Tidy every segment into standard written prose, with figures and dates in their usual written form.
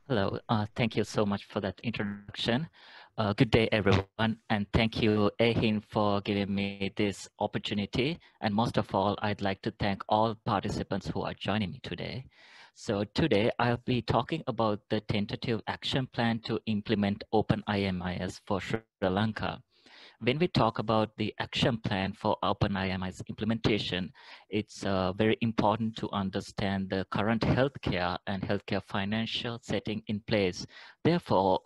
Hello, thank you so much for that introduction. Good day, everyone, and thank you, AeHIN, for giving me this opportunity. And most of all, I'd like to thank all participants who are joining me today. So today, I'll be talking about the tentative action plan to implement openIMIS for Sri Lanka. When we talk about the action plan for openIMIS implementation, it's very important to understand the current healthcare and healthcare financial setting in place. Therefore,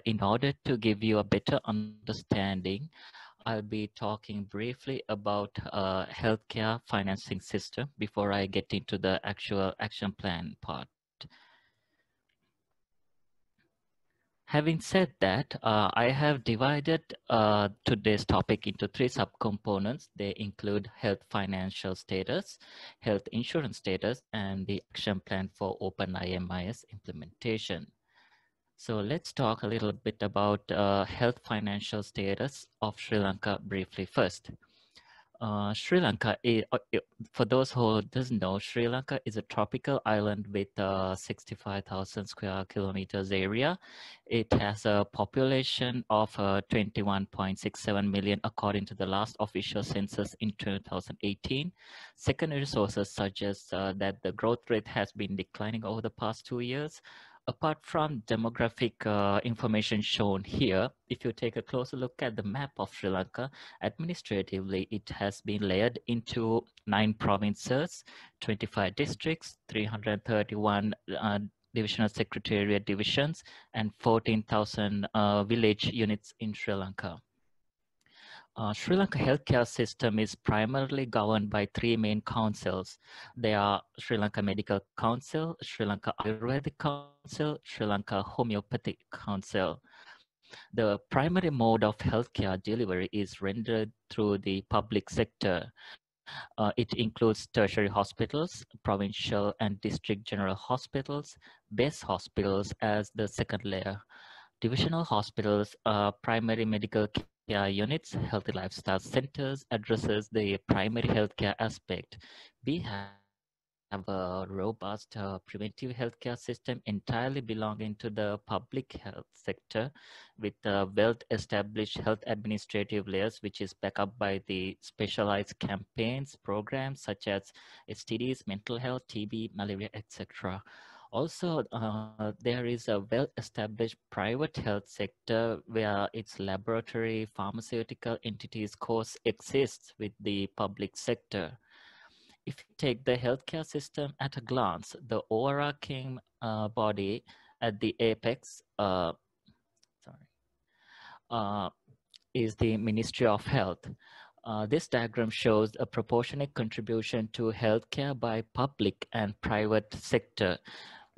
in order to give you a better understanding, I'll be talking briefly about healthcare financing system before I get into the actual action plan part. Having said that, I have divided today's topic into three subcomponents. They include health financial status, health insurance status, and the action plan for openIMIS implementation. So let's talk a little bit about health financial status of Sri Lanka briefly first. Sri Lanka, for those who doesn't know, Sri Lanka is a tropical island with 65,000 square kilometers area. It has a population of 21.67 million according to the last official census in 2018. Secondary sources suggest that the growth rate has been declining over the past 2 years. Apart from demographic information shown here, if you take a closer look at the map of Sri Lanka, administratively, it has been layered into 9 provinces, 25 districts, 331 divisional secretariat divisions, and 14,000 village units in Sri Lanka. Sri Lanka healthcare system is primarily governed by 3 main councils. They are Sri Lanka Medical Council, Sri Lanka Ayurvedic Council, Sri Lanka Homeopathic Council. The primary mode of healthcare delivery is rendered through the public sector. It includes tertiary hospitals, provincial and district general hospitals, base hospitals as the second layer. Divisional hospitals, primary medical care units, healthy lifestyle centers addresses the primary healthcare aspect. We have a robust preventive healthcare system entirely belonging to the public health sector with well-established health administrative layers, which is backed up by the specialized campaigns, programs such as STDs, mental health, TB, malaria, etc. Also, there is a well-established private health sector where its laboratory, pharmaceutical entities coexist with the public sector. If you take the healthcare system at a glance, the overarching body at the apex, is the Ministry of Health. This diagram shows a proportionate contribution to healthcare by public and private sector.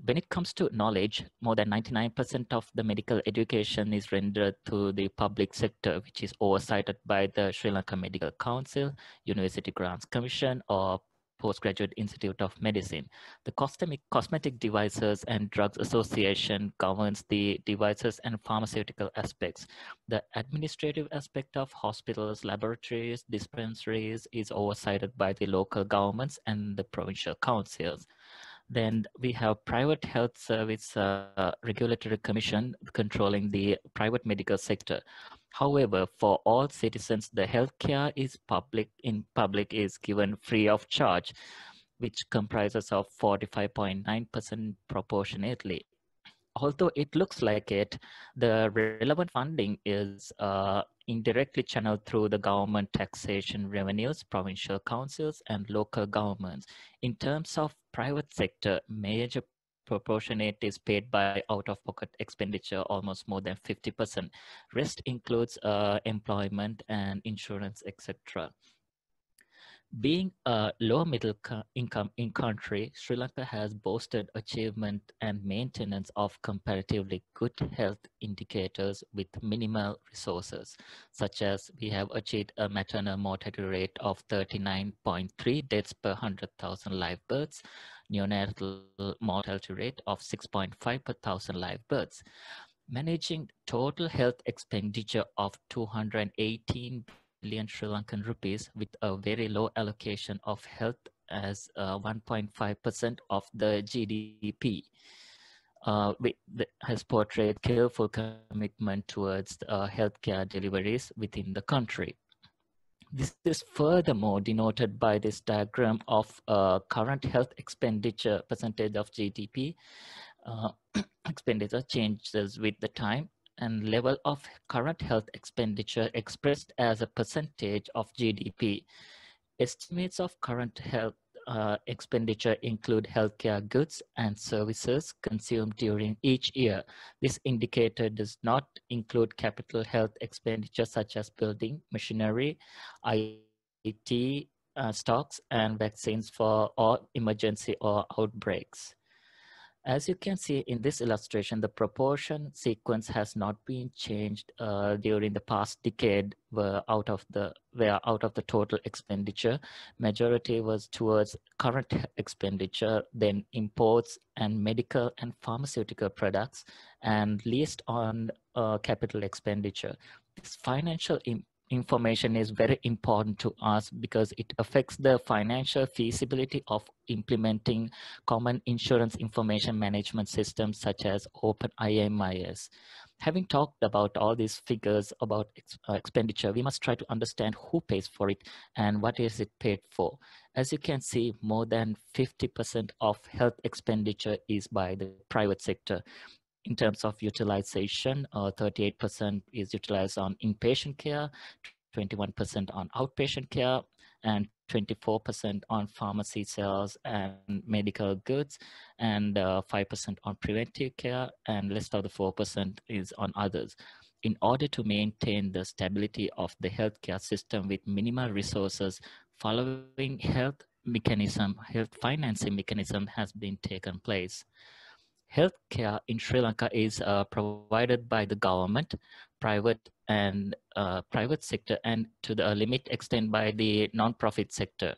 When it comes to knowledge, more than 99% of the medical education is rendered to the public sector, which is oversighted by the Sri Lanka Medical Council, University Grants Commission, or Postgraduate Institute of Medicine. The Cosmetic Devices and Drugs Association governs the devices and pharmaceutical aspects. The administrative aspect of hospitals, laboratories, dispensaries is oversighted by the local governments and the provincial councils. Then we have Private Health Service Regulatory Commission controlling the private medical sector. However, for all citizens, the healthcare is public is given free of charge, which comprises of 45.9% proportionately. Although it looks like it, the relevant funding is indirectly channeled through the government taxation revenues, provincial councils, and local governments. In terms of private sector, major proportionate is paid by out-of-pocket expenditure, almost more than 50%. Rest includes employment and insurance, etc. Being a low middle income in country, Sri Lanka has boasted achievement and maintenance of comparatively good health indicators with minimal resources, such as we have achieved a maternal mortality rate of 39.3 deaths per 100,000 live births, neonatal mortality rate of 6.5 per 1,000 live births, managing total health expenditure of 218 billion Sri Lankan rupees with a very low allocation of health as 1.5% of the GDP. has portrayed careful commitment towards healthcare deliveries within the country. This is furthermore denoted by this diagram of current health expenditure percentage of GDP. Uh, expenditure changes with the time, and level of current health expenditure expressed as a percentage of GDP. Estimates of current health expenditure include healthcare goods and services consumed during each year. This indicator does not include capital health expenditure such as building, machinery, IT, stocks, and vaccines for or emergency or outbreaks. As you can see in this illustration, the proportion sequence has not been changed during the past decade. Where out of the total expenditure, majority was towards current expenditure, then imports and medical and pharmaceutical products, and least on capital expenditure. This financial information is very important to us because it affects the financial feasibility of implementing common insurance information management systems such as openIMIS. Having talked about all these figures about expenditure, we must try to understand who pays for it and what is it paid for. As you can see, more than 50% of health expenditure is by the private sector. In terms of utilization, 38% is utilized on inpatient care, 21% on outpatient care, and 24% on pharmacy sales and medical goods, and 5% on preventive care, and rest of the 4% is on others. In order to maintain the stability of the healthcare system with minimal resources, following health financing mechanism has been taken place. Healthcare in Sri Lanka is provided by the government, private sector, and to the limit extent by the non-profit sector.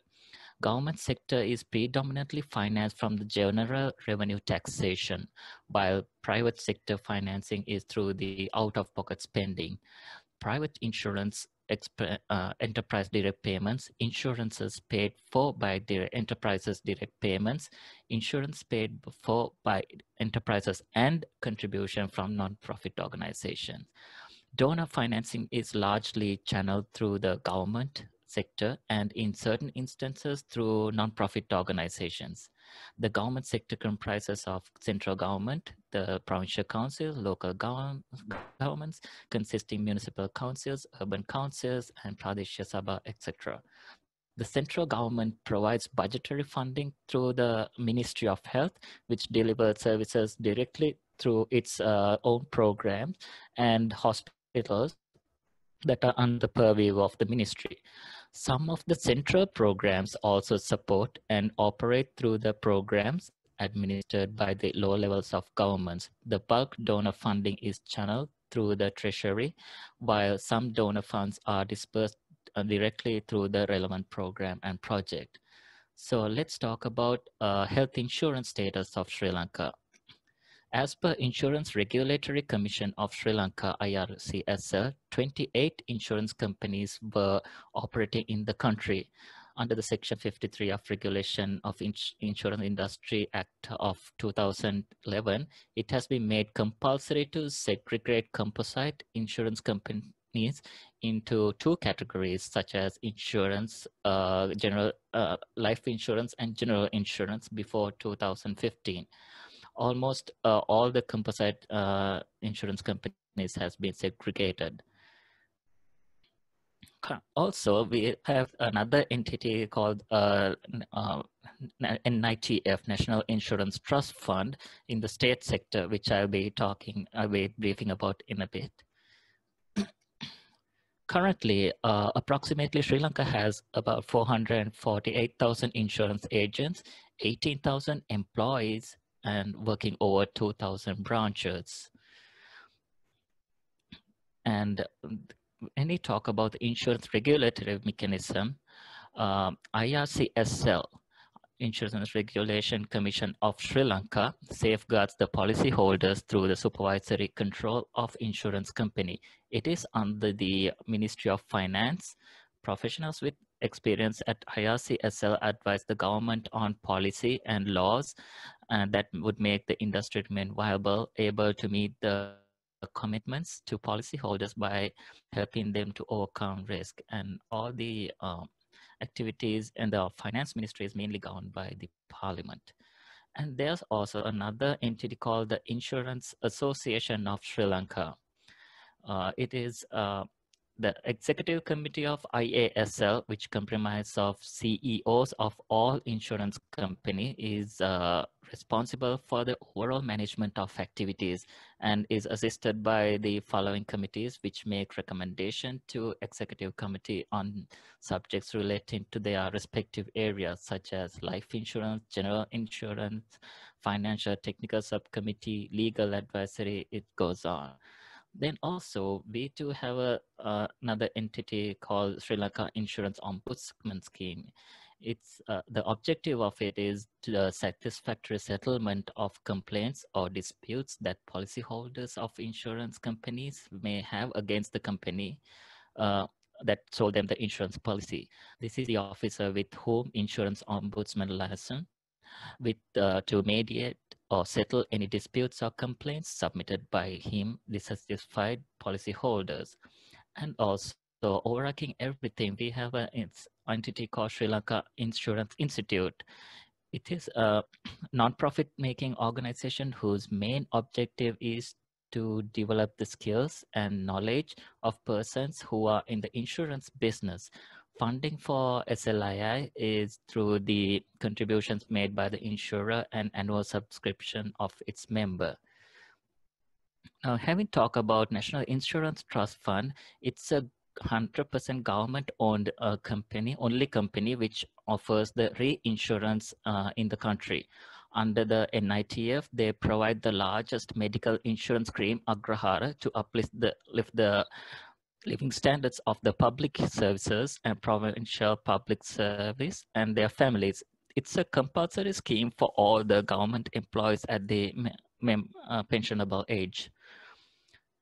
Government sector is predominantly financed from the general revenue taxation, while private sector financing is through the out-of-pocket spending. Private insurance, enterprise direct payments, insurances paid for by the enterprises direct payments, insurance paid for by enterprises, and contribution from non-profit organizations. Donor financing is largely channeled through the government sector and in certain instances through non-profit organizations. The government sector comprises of central government, the provincial council, local governments consisting municipal councils, urban councils, and Pradesh Sabha, etc. The central government provides budgetary funding through the Ministry of Health, which delivers services directly through its own programs and hospitals that are under the purview of the ministry. Some of the central programs also support and operate through the programs administered by the lower levels of governments. The bulk donor funding is channeled through the treasury, while some donor funds are dispersed directly through the relevant program and project. So let's talk about health insurance status of Sri Lanka. As per Insurance Regulatory Commission of Sri Lanka, IRCSL, 28 insurance companies were operating in the country. Under the Section 53 of Regulation of Insurance Industry Act of 2011, it has been made compulsory to segregate composite insurance companies into two categories, such as insurance, general life insurance and general insurance before 2015. Almost all the composite insurance companies has been segregated. Also, we have another entity called NITF, National Insurance Trust Fund, in the state sector, which I'll be briefing about in a bit. Currently, approximately Sri Lanka has about 448,000 insurance agents, 18,000 employees, and working over 2,000 branches. And when we talk about the insurance regulatory mechanism, IRCSL, Insurance Regulation Commission of Sri Lanka, safeguards the policyholders through the supervisory control of insurance company. It is under the Ministry of Finance. Professionals with experience at IRCSL advise the government on policy and laws and that would make the industry remain viable, able to meet the commitments to policyholders by helping them to overcome risk. And all the activities and the finance ministry is mainly governed by the parliament. And there's also another entity called the Insurance Association of Sri Lanka. It is the executive committee of IASL, which comprises of CEOs of all insurance company, is responsible for the overall management of activities and is assisted by the following committees, which make recommendation to executive committee on subjects relating to their respective areas, such as life insurance, general insurance, financial technical subcommittee, legal advisory. It goes on. Then also we do have another entity called Sri Lanka Insurance Ombudsman Scheme. It's the objective of it is the satisfactory settlement of complaints or disputes that policyholders of insurance companies may have against the company uh, that sold them the insurance policy. This is the officer with whom insurance ombudsman liaison with to mediate or settle any disputes or complaints submitted by him, dissatisfied policyholders. And also overarching everything, we have an entity called Sri Lanka Insurance Institute. It is a non-profit making organization whose main objective is to develop the skills and knowledge of persons who are in the insurance business. Funding for SLII is through the contributions made by the insurer and annual subscription of its member. Having talked about National Insurance Trust Fund, it's a 100% government-owned company, only company which offers the reinsurance in the country. Under the NITF, they provide the largest medical insurance scheme, Agrahara, to lift the living standards of the public services and provincial public service and their families. It's a compulsory scheme for all the government employees at the pensionable age.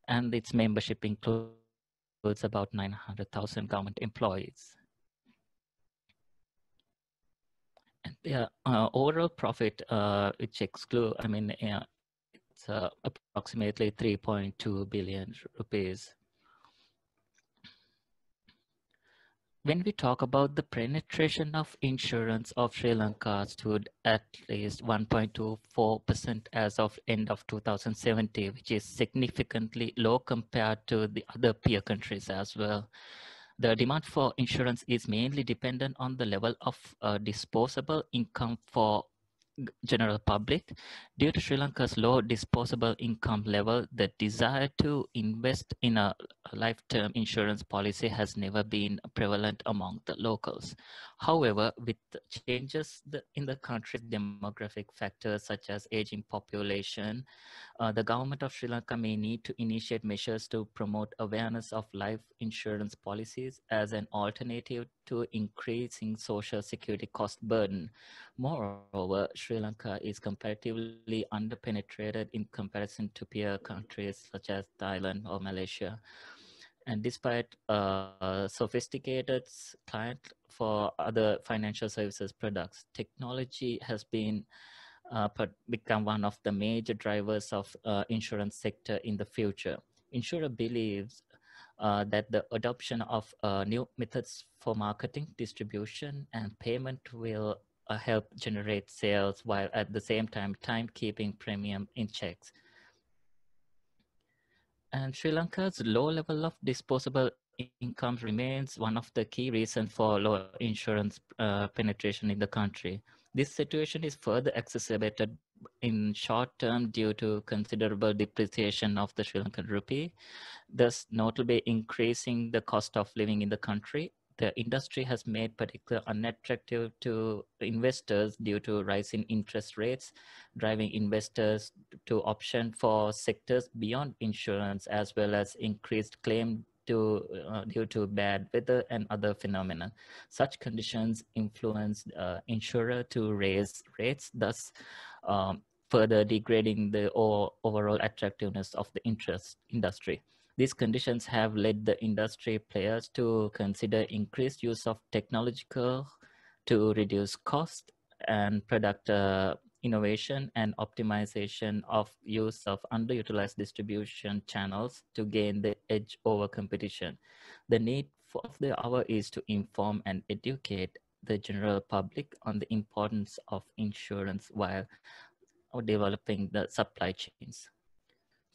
And its membership includes about 900,000 government employees. And their overall profit, which exclude, it's approximately 3.2 billion rupees. When we talk about the penetration of insurance of Sri Lanka stood at least 1.24% as of end of 2017, which is significantly low compared to the other peer countries as well. The demand for insurance is mainly dependent on the level of disposable income for general public. Due to Sri Lanka's low disposable income level, the desire to invest in a life-term insurance policy has never been prevalent among the locals. However, with changes in the country's demographic factors such as aging population, the government of Sri Lanka may need to initiate measures to promote awareness of life insurance policies as an alternative to increasing social security cost burden. Moreover, Sri Lanka is comparatively underpenetrated in comparison to peer countries such as Thailand or Malaysia. And despite sophisticated client for other financial services products, technology has been become one of the major drivers of insurance sector in the future. Insurer believes that the adoption of new methods for marketing, distribution, and payment will help generate sales while at the same time keeping premium in checks. And Sri Lanka's low level of disposable income remains one of the key reasons for low insurance penetration in the country. This situation is further exacerbated in short term due to considerable depreciation of the Sri Lankan rupee, thus notably increasing the cost of living in the country. The industry has made particularly unattractive to investors due to rising interest rates, driving investors to option for sectors beyond insurance, as well as increased claim due to bad weather and other phenomena. Such conditions influence insurer to raise rates, thus further degrading the overall attractiveness of the interest industry. These conditions have led the industry players to consider increased use of technological to reduce cost and product innovation and optimization of use of underutilized distribution channels to gain the edge over competition. The need of the hour is to inform and educate the general public on the importance of insurance while developing the supply chains.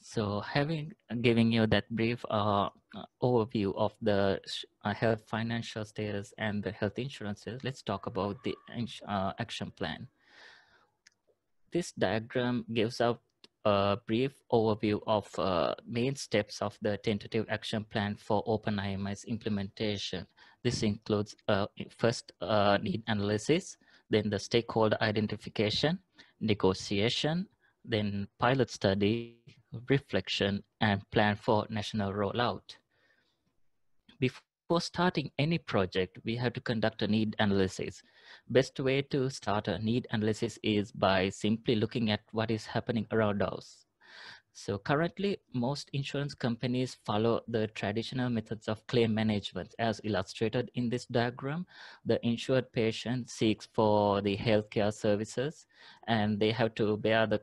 So having giving you that brief overview of the health financial status and the health insurances, let's talk about the action plan. This diagram gives out a brief overview of main steps of the tentative action plan for openIMIS implementation. This includes first need analysis, then the stakeholder identification, negotiation, then pilot study, reflection, and plan for national rollout. Before starting any project, we have to conduct a need analysis. Best way to start a need analysis is by simply looking at what is happening around us. So currently, most insurance companies follow the traditional methods of claim management. As illustrated in this diagram, the insured patient seeks for the healthcare services, and they have to bear the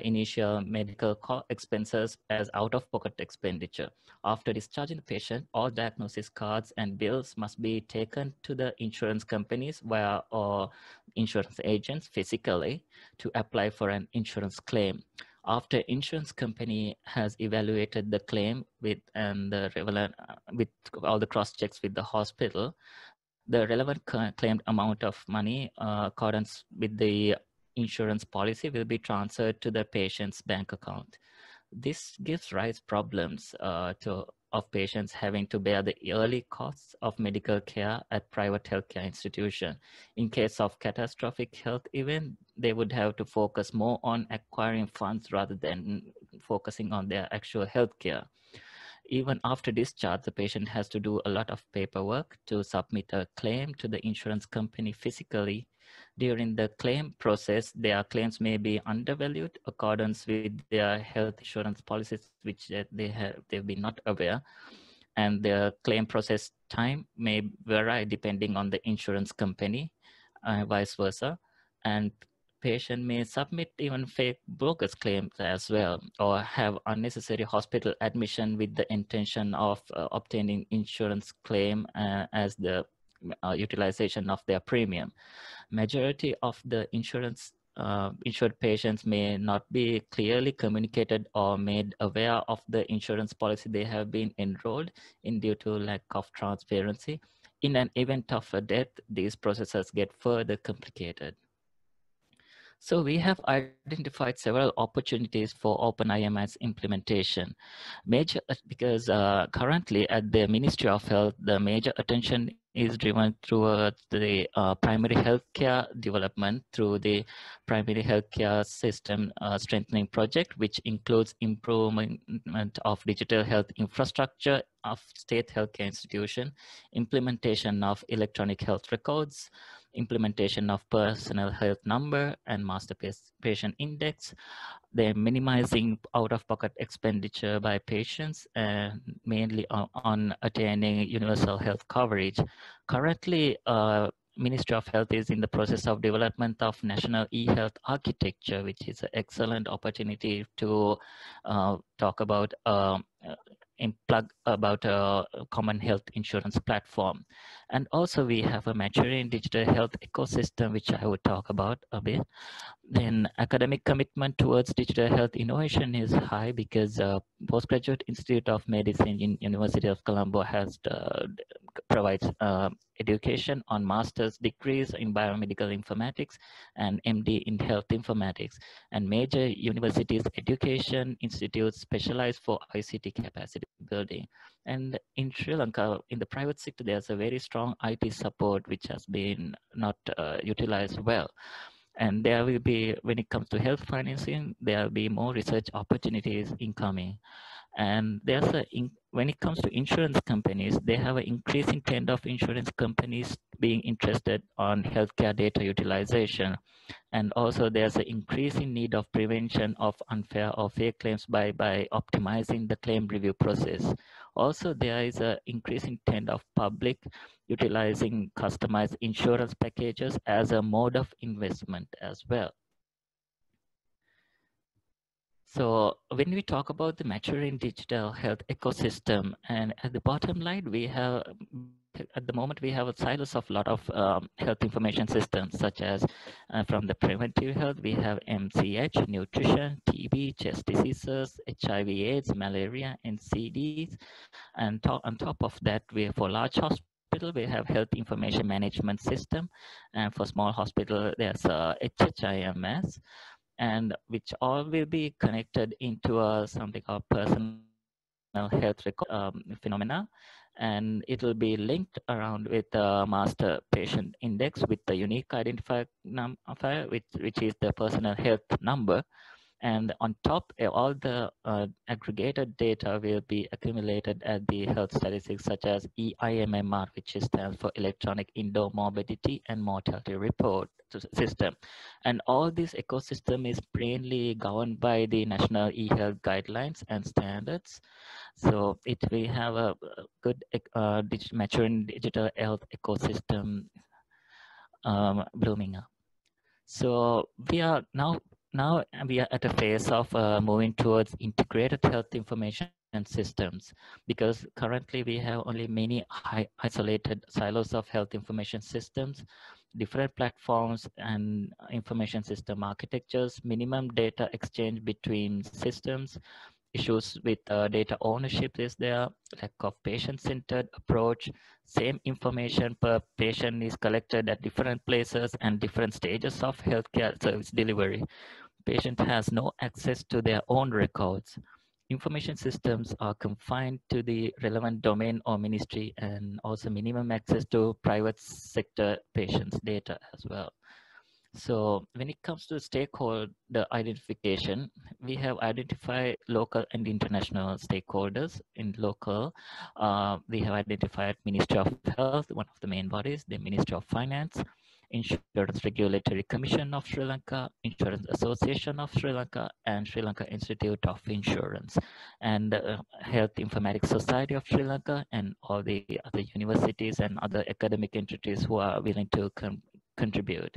initial medical expenses as out-of-pocket expenditure. After discharging the patient, all diagnosis cards and bills must be taken to the insurance companies via or insurance agents physically to apply for an insurance claim. After insurance company has evaluated the claim with and the relevant with all the cross checks with the hospital, the relevant claimed amount of money accordance with the insurance policy will be transferred to the patient's bank account. This gives rise problems of patients having to bear the early costs of medical care at private healthcare institution. In case of catastrophic health event, they would have to focus more on acquiring funds rather than focusing on their actual healthcare. Even after discharge, the patient has to do a lot of paperwork to submit a claim to the insurance company physically. During the claim process, their claims may be undervalued accordance with their health insurance policies, which they've been not aware, and the claim process time may vary depending on the insurance company, vice versa, and patient may submit even fake bogus claims as well, or have unnecessary hospital admission with the intention of obtaining insurance claim as the utilization of their premium. Majority of the insured patients may not be clearly communicated or made aware of the insurance policy they have been enrolled in due to lack of transparency. In an event of a death, these processes get further complicated. So we have identified several opportunities for openIMIS implementation. Because currently at the Ministry of Health, the major attention is driven towards the primary healthcare development through the primary healthcare system strengthening project, which includes improvement of digital health infrastructure of state healthcare institution, implementation of electronic health records, implementation of personal health number and master patient index. They're minimizing out-of-pocket expenditure by patients and mainly on attaining universal health coverage. Currently, Ministry of Health is in the process of development of national e-health architecture, which is an excellent opportunity to talk about plug about a common health insurance platform. And also we have a maturing digital health ecosystem, which I would talk about a bit. Then academic commitment towards digital health innovation is high because Postgraduate Institute of Medicine in University of Colombo has provides education on master's degrees in biomedical informatics and MD in health informatics. And major universities education institutes specialized for ICT capacity building. And in Sri Lanka, in the private sector, there's a very strong IT support which has been not utilized well. And there will be, when it comes to health financing, there will be more research opportunities incoming. And when it comes to insurance companies, they have an increasing trend of insurance companies being interested on healthcare data utilization. And also there's an increasing need of prevention of unfair or fake claims by optimizing the claim review process. Also, there is an increasing trend of public utilizing customized insurance packages as a mode of investment as well. So when we talk about the maturing digital health ecosystem, and at the bottom line, we have at the moment we have a silos of a lot of health information systems, such as from the preventive health, we have MCH, nutrition, TB, chest diseases, HIV/AIDS, malaria, NCDs, and on top of that, we for large hospital we have health information management system, and for small hospital there's HHIMS, and which all will be connected into something called personal health record phenomena, and it will be linked around with a master patient index with the unique identifier number, which is the personal health number. And on top, all the aggregated data will be accumulated at the health statistics such as EIMMR, which stands for Electronic Indoor Morbidity and Mortality Report system. And all this ecosystem is mainly governed by the national e-health guidelines and standards. So we have a good maturing digital health ecosystem blooming up. So now we are at a phase of moving towards integrated health information systems, because currently we have only many isolated silos of health information systems, different platforms and information system architectures, minimum data exchange between systems, issues with data ownership is there, lack of patient-centered approach, same information per patient is collected at different places and different stages of healthcare service delivery. Patient has no access to their own records. Information systems are confined to the relevant domain or ministry, and also minimum access to private sector patients' data as well. So when it comes to stakeholder identification, we have identified local and international stakeholders. In local, we have identified Ministry of Health, one of the main bodies, the Ministry of Finance, Insurance Regulatory Commission of Sri Lanka, Insurance Association of Sri Lanka, and Sri Lanka Institute of Insurance, and Health Informatics Society of Sri Lanka, and all the other universities and other academic entities who are willing to contribute.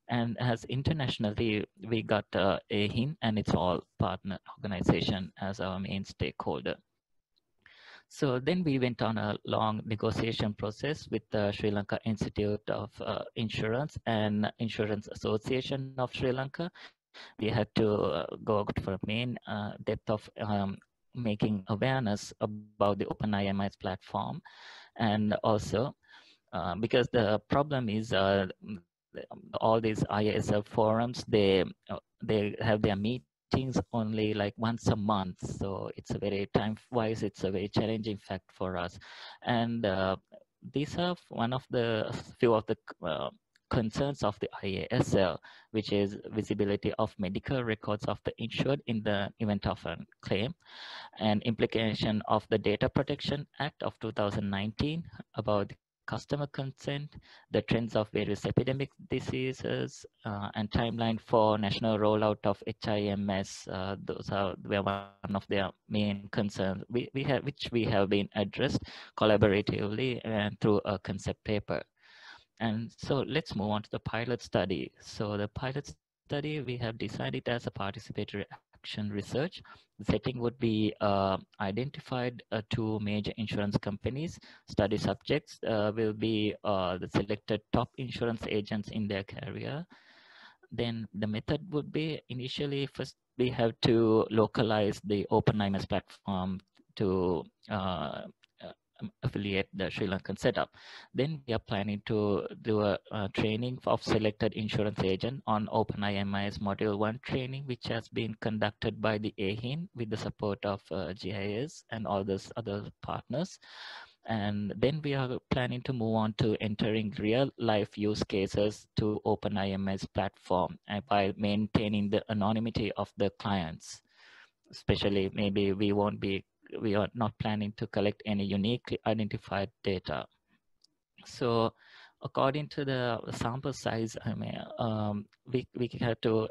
And as internationally, we got AeHIN and its all partner organization as our main stakeholder. So then we went on a long negotiation process with the Sri Lanka Institute of Insurance and Insurance Association of Sri Lanka. We had to go for a main depth of making awareness about the openIMIS platform. And also, because the problem is all these ISL forums, they have their meetings only like once a month, so it's a very time wise, it's a very challenging fact for us. And these are one of the few of the concerns of the IASL, which is visibility of medical records of the insured in the event of a claim, and implication of the Data Protection Act of 2019 about the customer consent, the trends of various epidemic diseases, and timeline for national rollout of HIMS. Were one of their main concerns, which we have been addressed collaboratively and through a concept paper. And so let's move on to the pilot study. So the pilot study, we have designed it as a participatory action research. The setting would be identified two major insurance companies. Study subjects will be the selected top insurance agents in their career. Then the method would be initially first we have to localize the openIMIS platform to affiliate the Sri Lankan setup. Then we are planning to do a training of selected insurance agent on openIMIS Module 1 training, which has been conducted by the AeHIN with the support of GIS and all those other partners. And then we are planning to move on to entering real life use cases to openIMIS platform by maintaining the anonymity of the clients. Especially maybe we are not planning to collect any uniquely identified data. So according to the sample size, we have to,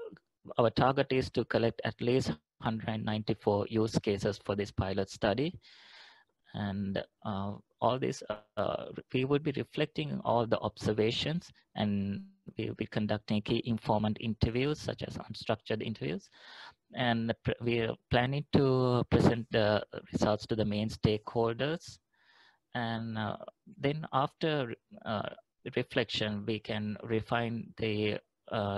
our target is to collect at least 194 use cases for this pilot study. And all this, we would be reflecting all the observations, and we'll be conducting key informant interviews such as unstructured interviews. we are planning to present the results to the main stakeholders, and then after uh, reflection we can refine the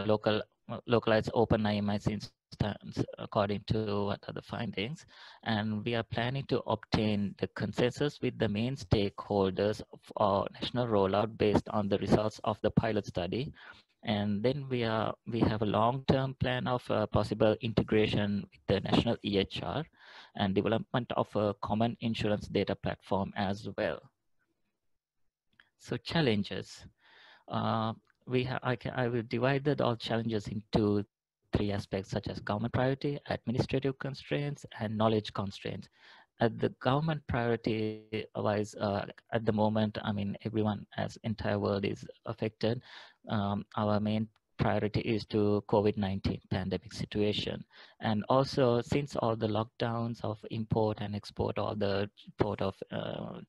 localized openIMIS instance according to what are the findings, and we are planning to obtain the consensus with the main stakeholders for national rollout based on the results of the pilot study. And then we have a long-term plan of possible integration with the national EHR and development of a common insurance data platform as well. So challenges. Uh, I will divide all challenges into three aspects, such as government priority, administrative constraints, and knowledge constraints. At the government priority wise, at the moment, I mean, everyone as entire world is affected. Our main priority is to COVID-19 pandemic situation. And also, since all the lockdowns of import and export, all the port of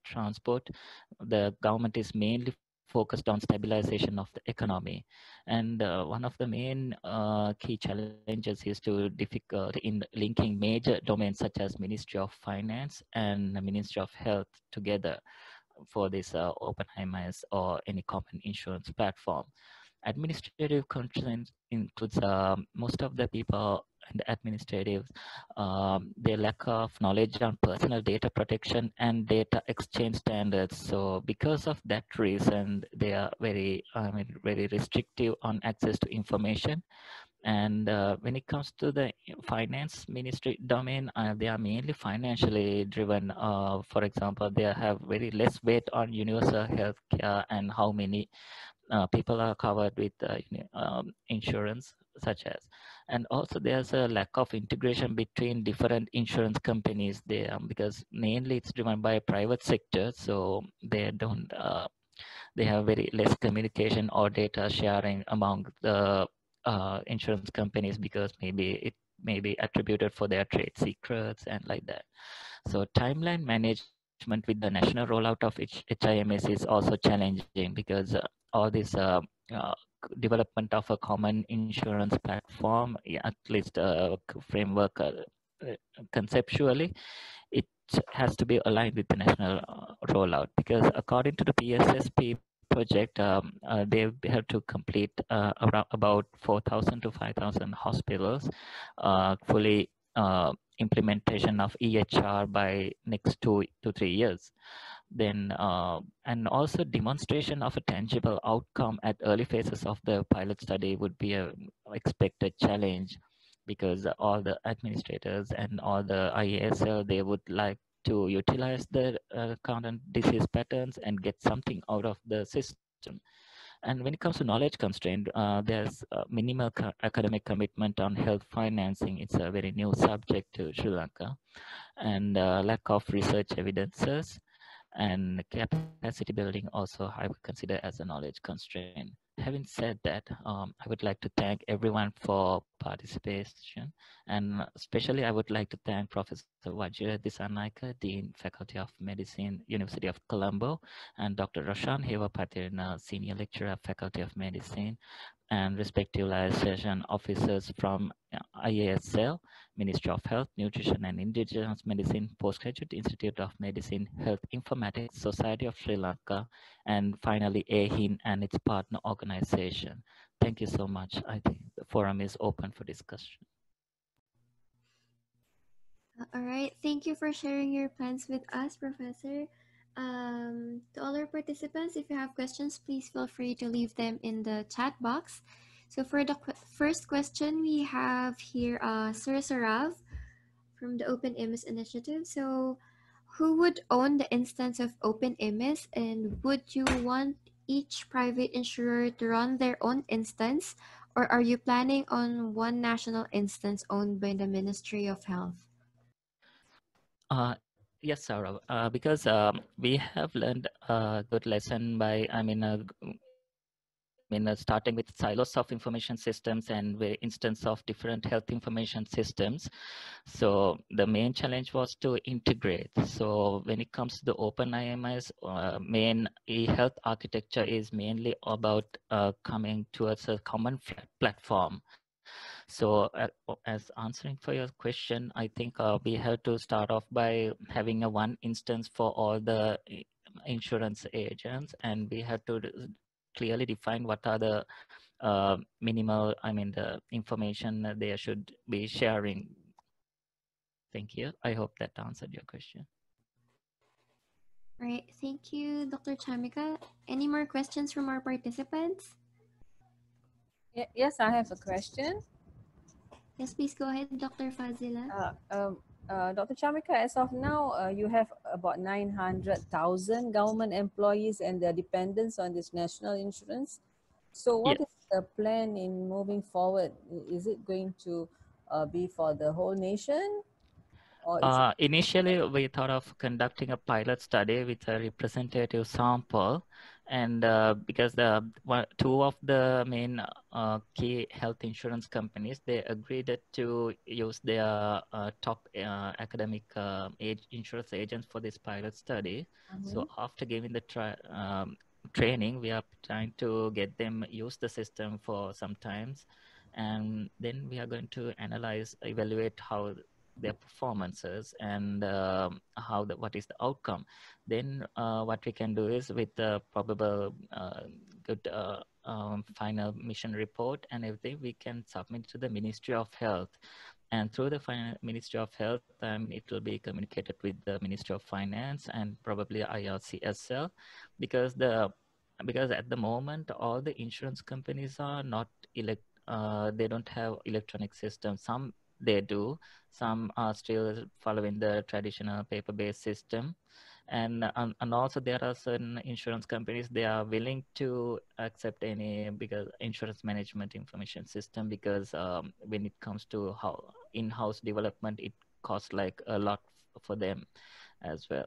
transport, the government is mainly focused on stabilization of the economy. And one of the main key challenges is to difficult in linking major domains such as Ministry of Finance and the Ministry of Health together for this openIMIS or any common insurance platform. Administrative constraints includes most of the people and the administrative, their lack of knowledge on personal data protection and data exchange standards. So because of that reason, they are very restrictive on access to information. And when it comes to the finance ministry domain, they are mainly financially driven. For example, they have very less weight on universal health care and how many people are covered with insurance such as. And also there's a lack of integration between different insurance companies there, because mainly it's driven by private sector, so they don't they have very less communication or data sharing among the insurance companies, because maybe it may be attributed for their trade secrets and like that. So timeline management with the national rollout of HIMS is also challenging, because all this uh, development of a common insurance platform, yeah, at least framework conceptually, it has to be aligned with the national rollout, because according to the PSSP project, they have to complete around about 4,000 to 5,000 hospitals fully implementation of EHR by next 2 to 3 years. Then and also demonstration of a tangible outcome at early phases of the pilot study would be a expected challenge, because all the administrators and all the IASL, they would like to utilize the current disease patterns and get something out of the system. And when it comes to knowledge constraint, there's minimal academic commitment on health financing. It's a very new subject to Sri Lanka, and lack of research evidences and capacity building also I would consider as a knowledge constraint. Having said that, I would like to thank everyone for participation, and especially I would like to thank Professor Wajira Dissanayake, Dean, Faculty of Medicine, University of Colombo, and Dr. Roshan Hewapatirna, Senior Lecturer, Faculty of Medicine, and respective liaison officers from IASL, Ministry of Health, Nutrition and Indigenous Medicine, Postgraduate Institute of Medicine, Health Informatics, Society of Sri Lanka, and finally AeHIN and its partner organization. Thank you so much. I think the forum is open for discussion. All right. Thank you for sharing your plans with us, Professor. To all our participants, if you have questions, please feel free to leave them in the chat box. So for the first question, we have here Sir Sarav from the openIMIS initiative. So who would own the instance of openIMIS, and would you want each private insurer to run their own instance, or are you planning on one national instance owned by the Ministry of Health? Yes, Sarah, because we have learned a good lesson by, starting with silos of information systems and the instance of different health information systems. So the main challenge was to integrate. So when it comes to the openIMIS, main e-health architecture is mainly about coming towards a common platform. So as answering for your question, I think we have to start off by having a one instance for all the insurance agents, and we have to clearly define what are the minimal, I mean, the information that they should be sharing. Thank you. I hope that answered your question. All right, thank you, Dr. Chamika. Any more questions from our participants? Yes, I have a question. Yes, please go ahead, Dr. Fazila. Dr. Chamika, as of now, you have about 900,000 government employees and their dependents on this national insurance. So what Yes. is the plan in moving forward? Is it going to be for the whole nation? Or is it Initially, we thought of conducting a pilot study with a representative sample, and because two of the main key health insurance companies, they agreed to use their top academic insurance agents for this pilot study. So after giving the training, we are trying to get them use the system for some times, and then we are going to evaluate how their performances and what is the outcome. Then what we can do is with the probable good final mission report and everything, we can submit to the Ministry of Health, and through the Ministry of Health, it will be communicated with the Ministry of Finance and probably IRC as well, because at the moment all the insurance companies are not they don't have electronic systems. Some they do, some are still following the traditional paper-based system, and also there are certain insurance companies, they are willing to accept any because insurance management information system, because when it comes to how in-house development, it costs like a lot for them as well.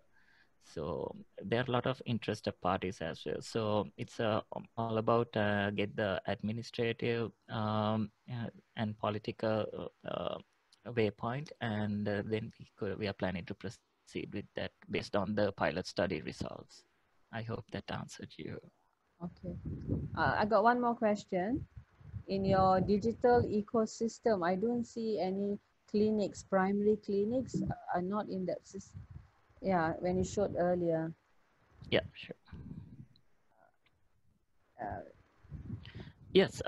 So there are a lot of interested parties as well. So it's all about get the administrative and political waypoint, and then we are planning to proceed with that based on the pilot study results. I hope that answered you. okay? I got one more question. In your digital ecosystem, I don't see any clinics, primary clinics are not in that system. Yeah, when you showed earlier. Yeah, sure. Uh, Yes,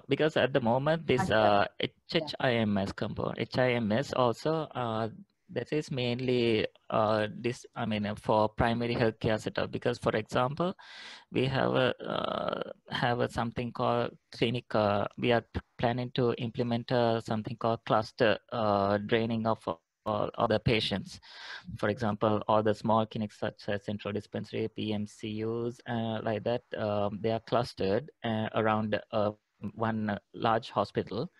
because at the moment this yeah, yeah. HIMS component, HIMS also that is mainly this, I mean, for primary healthcare setup. Because for example, we have a something called clinic. We are planning to implement something called cluster draining of all the patients. For example, all the small clinics such as central dispensary, PMCUs, like that, they are clustered around one large hospital.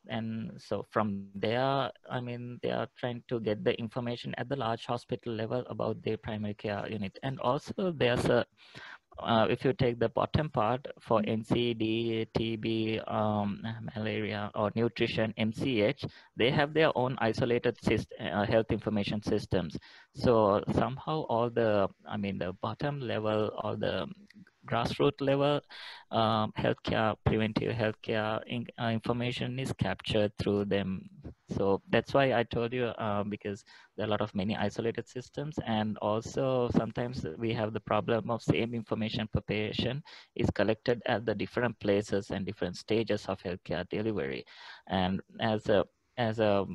And so from there, I mean, they are trying to get the information at the large hospital level about their primary care unit. And also there's a if you take the bottom part for NCD, TB, malaria, or nutrition, MCH, they have their own isolated health information systems. So somehow all the, I mean, the bottom level or the grassroots level healthcare, preventive healthcare information is captured through them. So that's why I told you, because there are a lot of many isolated systems, and also sometimes we have the problem of same information per patient is collected at the different places and different stages of healthcare delivery. And as a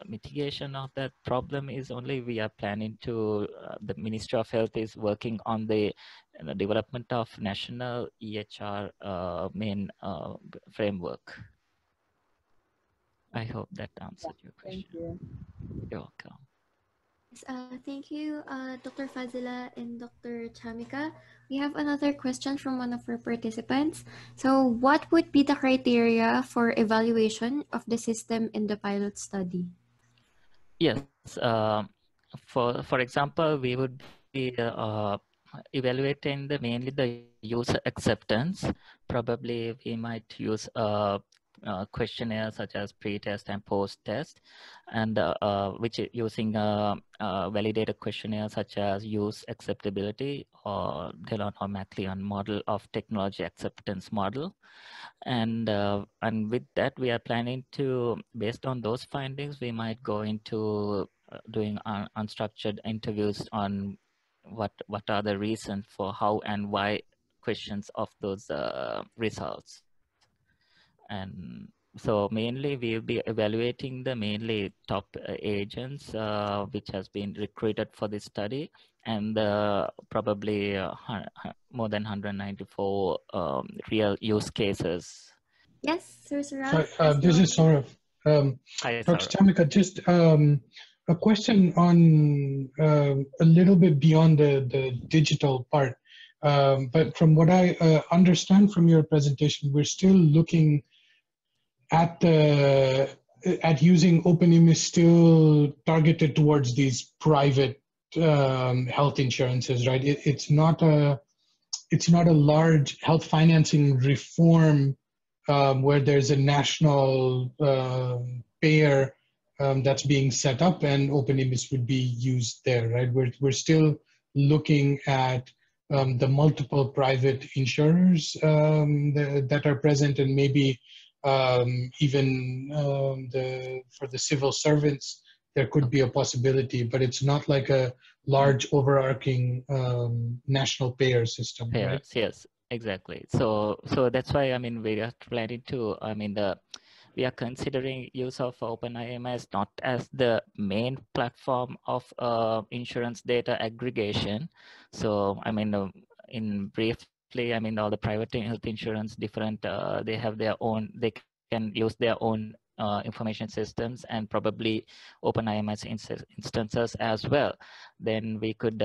mitigation of that problem is only we are planning to the Ministry of Health is working on the development of national EHR main framework. I hope that Yeah, answered your thank question. you. You're welcome. Yes, thank you, Dr. Fazila and Dr. Chamika. We have another question from one of our participants. So, what would be the criteria for evaluation of the system in the pilot study? Yes. For example, we would be evaluating mainly the user acceptance. Probably we might use questionnaires such as pre-test and post-test, and which using validated questionnaires such as use acceptability or Delaunay-MacLeod model of technology acceptance model. And with that, we are planning to, based on those findings, we might go into doing unstructured interviews on what are the reasons for how and why questions of those results. And so mainly we will be evaluating the mainly top agents which has been recruited for this study, and probably more than 194 real use cases. Yes, Sir Sorry, Saraf, please go this is ahead. Saurav. Hi, Dr. Sarah. Chamika, just a question on a little bit beyond the digital part. But from what I understand from your presentation, we're still looking at using openIMIS still targeted towards these private health insurances, right? It's not a large health financing reform where there's a national payer that's being set up, and openIMIS would be used there, right? We're still looking at the multiple private insurers that are present, and maybe even for the civil servants, there could be a possibility, but it's not like a large overarching national payer system, right? Yes, yes, exactly. So that's why, I mean, we are planning to, I mean, we are considering use of openIMIS not as the main platform of insurance data aggregation. So I mean, in briefly, I mean, all the private health insurance, different, they have their own, they can use their own information systems, and probably openIMIS instances as well. Then we could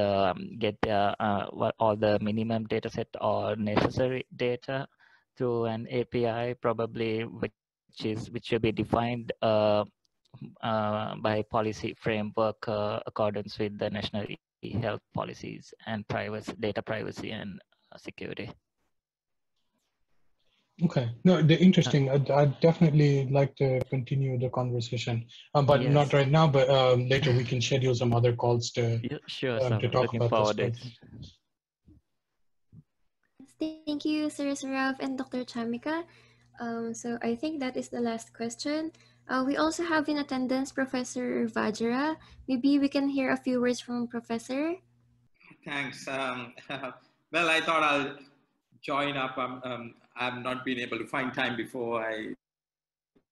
get all the minimum data set or necessary data through an API, probably, which will be defined by policy framework accordance with the national health policies and privacy, data privacy and security. Okay, no, interesting. I'd definitely like to continue the conversation, but not Yes. right now. But later we can schedule some other calls Yeah, sure, to Saurav. talk Looking about this forward to it. further. Thank you, Sir Saraf and Dr. Chamika. So I think that is the last question. We also have in attendance Professor Vajra. Maybe we can hear a few words from Professor. Thanks. Well, I thought I'll join up. I've not been able to find time before. I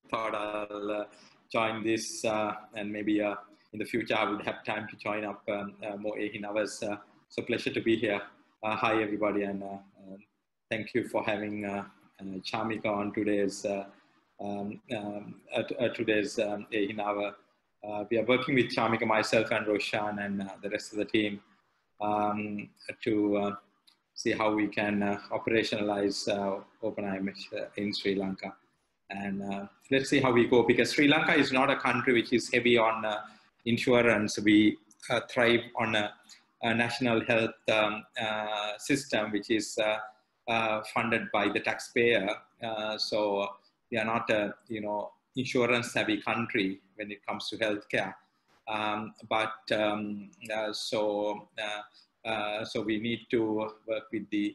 thought I'll join this, and maybe in the future I would have time to join up more AeHIN hours. So pleasure to be here. Hi everybody, and thank you for having Chamika on today's AeHIN hour. We are working with Chamika, myself, and Roshan, and the rest of the team to see how we can operationalize openIMIS in Sri Lanka. And let's see how we go, because Sri Lanka is not a country which is heavy on insurance. We thrive on a national health system which is funded by the taxpayer. So we are not a insurance savvy country when it comes to healthcare. So we need to work with the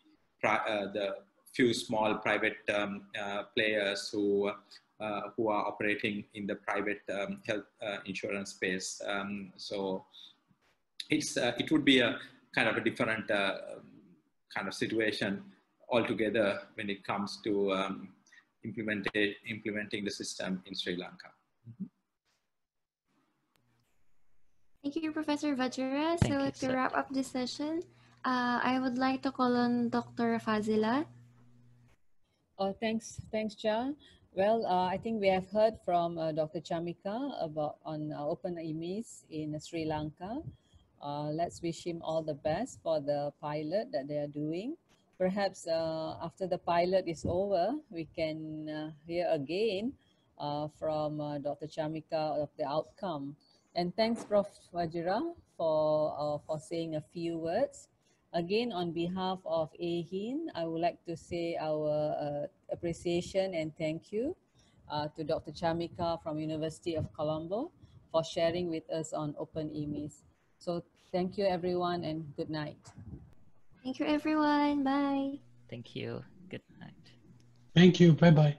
few small private players who are operating in the private health insurance space. So it would be a kind of a different kind of situation altogether when it comes to implementing the system in Sri Lanka. Thank you, Professor Vajra. Thank So you, to sir. wrap up this session, I would like to call on Dr. Fazila. Oh, thanks, Cha. Well, I think we have heard from Dr. Chamika about on openIMIS in Sri Lanka. Let's wish him all the best for the pilot that they are doing. Perhaps after the pilot is over, we can hear again from Dr. Chamika of the outcome. And thanks, Prof. Wajira, for saying a few words. Again, on behalf of AeHIN, I would like to say our appreciation and thank you to Dr. Chamika from University of Colombo for sharing with us on openIMIS. So thank you everyone and good night. Thank you, everyone. Bye. Thank you. Good night. Thank you. Bye-bye.